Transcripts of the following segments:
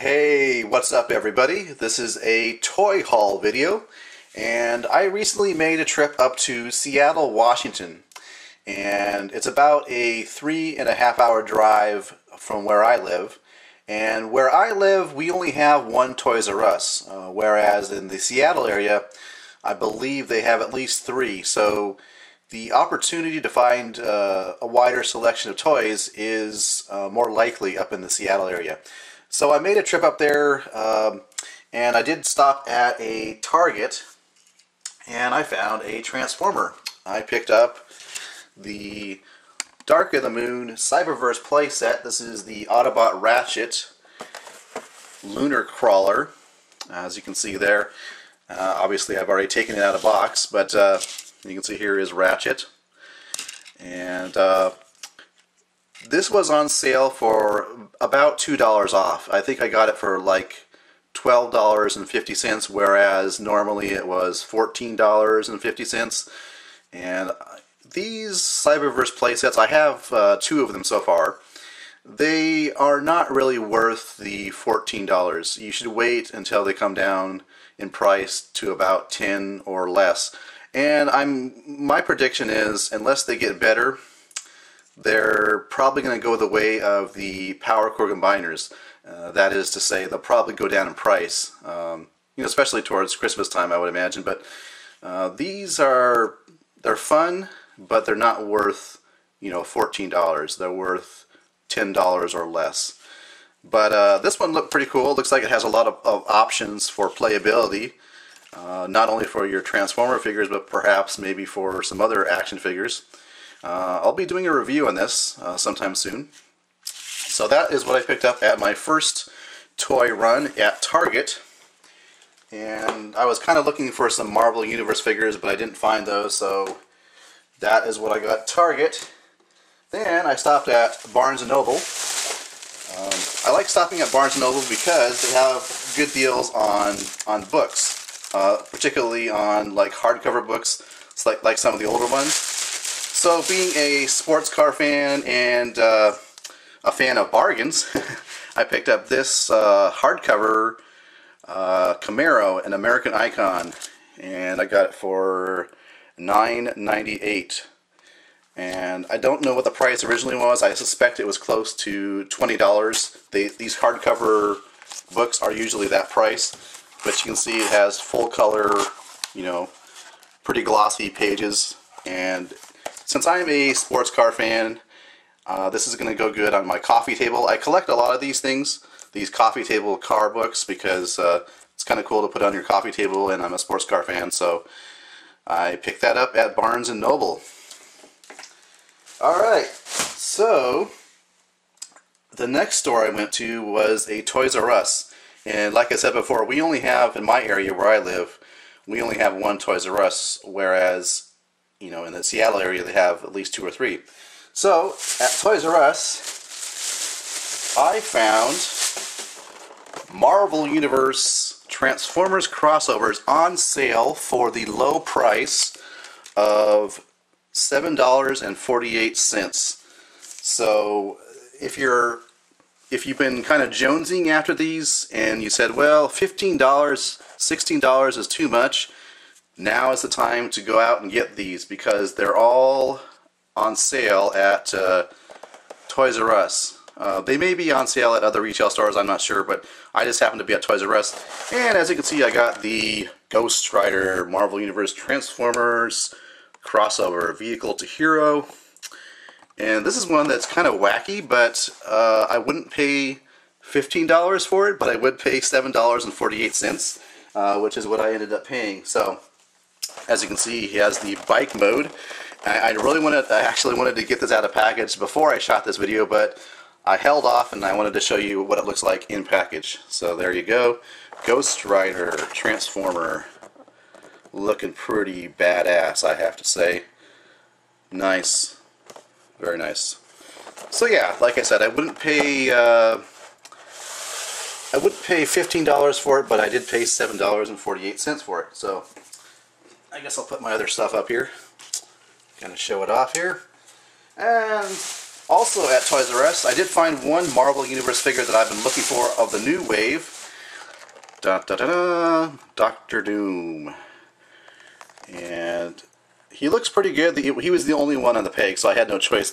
Hey, what's up everybody? This is a toy haul video, and I recently made a trip up to Seattle, Washington, and it's about a 3.5-hour drive from where I live. And where I live, we only have one Toys-R-Us, whereas in the Seattle area, I believe they have at least 3. So the opportunity to find a wider selection of toys is more likely up in the Seattle area. So I made a trip up there, and I did stop at a Target, and I found a Transformer. I picked up the Dark of the Moon Cyberverse playset. This is the Autobot Ratchet Lunar Crawler, as you can see there. Obviously I've already taken it out of the box, but you can see here is Ratchet. And this was on sale for about $2 off. I think I got it for like $12.50, whereas normally it was $14.50. And these Cyberverse playsets, I have 2 of them so far. They are not really worth the $14. You should wait until they come down in price to about $10 or less. And my prediction is, unless they get better, they're probably going to go the way of the Power Core Combiners. That is to say, they'll probably go down in price, especially towards Christmas time, I would imagine. But they're fun, but they're not worth $14. They're worth $10 or less. But this one looked pretty cool. Looks like it has a lot of options for playability, not only for your Transformer figures, but perhaps maybe for some other action figures. I'll be doing a review on this sometime soon. So that is what I picked up at my first toy run at Target. And I was kind of looking for some Marvel Universe figures, but I didn't find those, so that is what I got at Target. Then I stopped at Barnes & Noble. I like stopping at Barnes & Noble because they have good deals on books, particularly on like hardcover books, like some of the older ones. So being a sports car fan and a fan of bargains, I picked up this hardcover Camaro, an American Icon, and I got it for $9.98. And I don't know what the price originally was. I suspect it was close to $20. These hardcover books are usually that price, but you can see it has full color, pretty glossy pages. And since I'm a sports car fan, this is going to go good on my coffee table. I collect a lot of these things, these coffee table car books, because it's kind of cool to put on your coffee table, and I'm a sports car fan, so I picked that up at Barnes & Noble. Alright, so the next store I went to was a Toys-R-Us. And like I said before, we only have, in my area where I live, we only have one Toys-R-Us, whereas in the Seattle area they have at least 2 or 3. So at Toys-R-Us I found Marvel Universe Transformers crossovers on sale for the low price of $7.48. So if you've been kind of jonesing after these and you said, well, $15, $16 is too much, now is the time to go out and get these, because they're all on sale at Toys-R-Us. They may be on sale at other retail stores, I'm not sure, but I just happened to be at Toys-R-Us. And as you can see, I got the Ghost Rider Marvel Universe Transformers crossover Vehicle to Hero. And this is one that's kind of wacky, but I wouldn't pay $15 for it, but I would pay $7.48, which is what I ended up paying. So as you can see, he has the bike mode. I actually wanted to get this out of package before I shot this video, but I held off and I wanted to show you what it looks like in package. So there you go. Ghost Rider Transformer. Looking pretty badass, I have to say. Nice. Very nice. So yeah, like I said, I wouldn't pay $15 for it, but I did pay $7.48 for it. So I guess I'll put my other stuff up here. Gonna show it off here. And Also at Toysrus, I did find one Marvel Universe figure that I've been looking for of the new wave. Dr. Doom. And he looks pretty good. He was the only one on the peg, so I had no choice.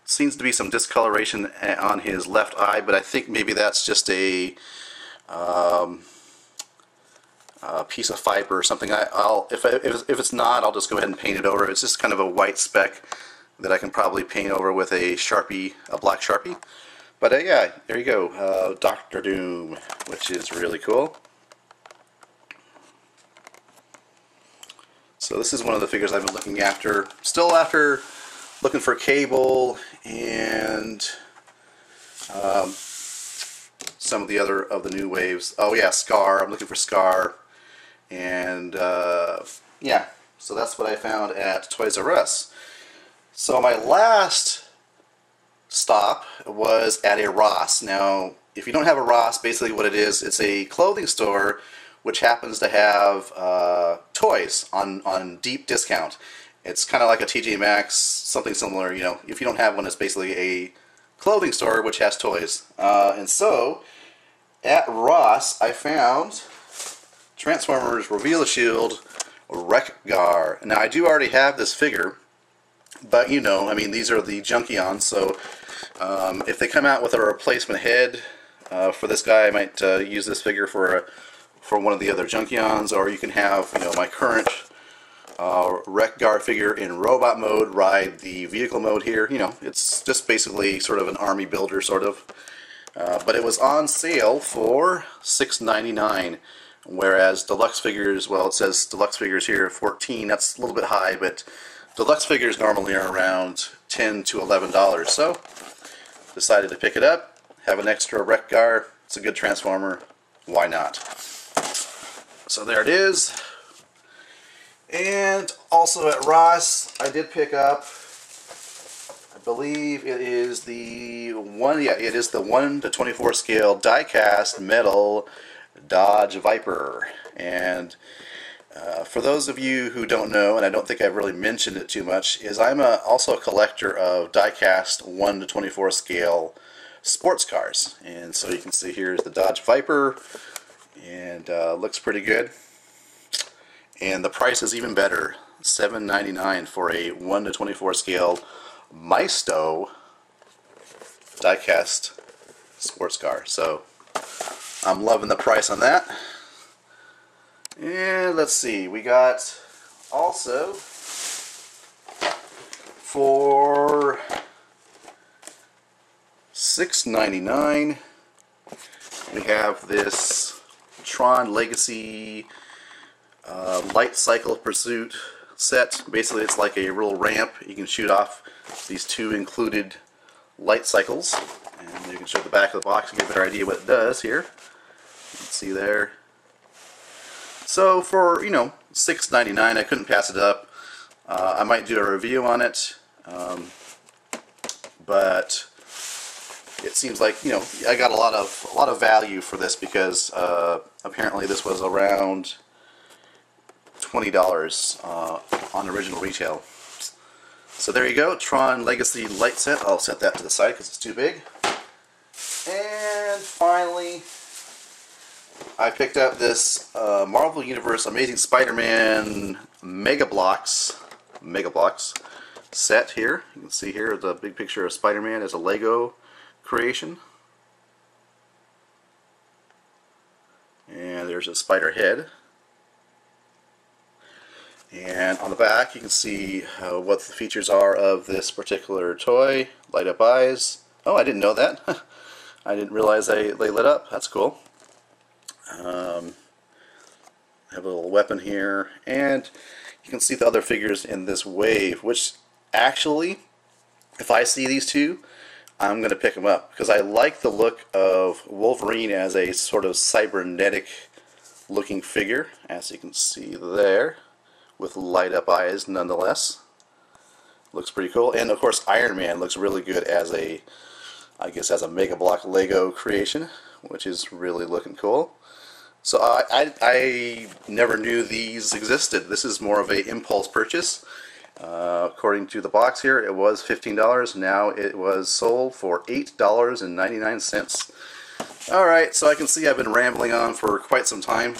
Seems to be some discoloration on his left eye, but I think maybe that's just a piece of fiber or something. If it's not, I'll just go ahead and paint it over. It's just kind of a white speck that I can probably paint over with a Sharpie, a black Sharpie. But yeah, there you go, Dr. Doom, which is really cool. So this is one of the figures I've been looking after. Still after looking for Cable and some of the other of the new waves. Oh yeah, Scar. I'm looking for Scar. And yeah, so that's what I found at Toysrus. So my last stop was at a Ross. Now, if you don't have a Ross, basically what it is, it's a clothing store which happens to have toys on deep discount. It's kind of like a TJ Maxx, something similar. You know, if you don't have one, it's basically a clothing store which has toys. And so, at Ross, I found Transformers Reveal the Shield Wreck-Gar. Now, I do already have this figure, but you know, I mean, these are the Junkions, so if they come out with a replacement head for this guy, I might use this figure for one of the other Junkions, or you can have, you know, my current Wreck-Gar figure in robot mode ride the vehicle mode here. You know, it's just basically sort of an army builder, sort of. But it was on sale for $6.99, whereas deluxe figures, well, it says deluxe figures here $14. That's a little bit high, but deluxe figures normally are around $10 to $11. So decided to pick it up, have an extra Wreck-Gar. It's a good Transformer. Why not? So there it is. And also at Ross, I did pick up, I believe it is the 1 to 24 scale die-cast metal Dodge Viper. And for those of you who don't know, and I don't think I've really mentioned it too much, is I'm also a collector of die-cast 1 to 24 scale sports cars. And so you can see here's the Dodge Viper, and looks pretty good. And the price is even better, $7.99 for a 1 to 24 scale Maisto diecast sports car. So I'm loving the price on that. And let's see, we got also for $6.99 we have this Tron Legacy Light Cycle Pursuit set. Basically, it's like a real ramp. You can shoot off these two included light cycles, and you can show the back of the box and get a better idea what it does here. You can see there. So for, you know, $6.99, I couldn't pass it up. I might do a review on it, but it seems like, you know, I got a lot of value for this because apparently this was around $20 on original retail. So there you go, Tron Legacy light set. I'll set that to the side because it's too big. And finally, I picked up this Marvel Universe Amazing Spider-Man Mega Blocks set here. You can see here the big picture of Spider-Man as a Lego creation. And there's a spider head. And on the back you can see what the features are of this particular toy. Light up eyes. Oh, I didn't know that. I didn't realize they lit up. That's cool. Have a little weapon here, and you can see the other figures in this wave, which actually, if I see these two, I'm going to pick them up because I like the look of Wolverine as a sort of cybernetic looking figure, as you can see there, with light up eyes nonetheless. Looks pretty cool. And of course Iron Man looks really good as a, I guess, as a Mega Block Lego creation, which is really looking cool. So I never knew these existed. This is more of a impulse purchase, According to the box here, it was $15. Now it was sold for $8.99. Alright, so I can see I've been rambling on for quite some time.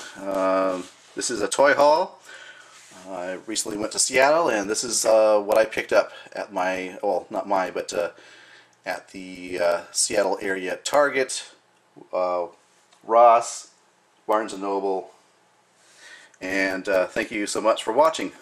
This is a toy haul. I recently went to Seattle, and this is what I picked up at my, well, not my, but at the Seattle area Target, Ross, Barnes & Noble, and thank you so much for watching.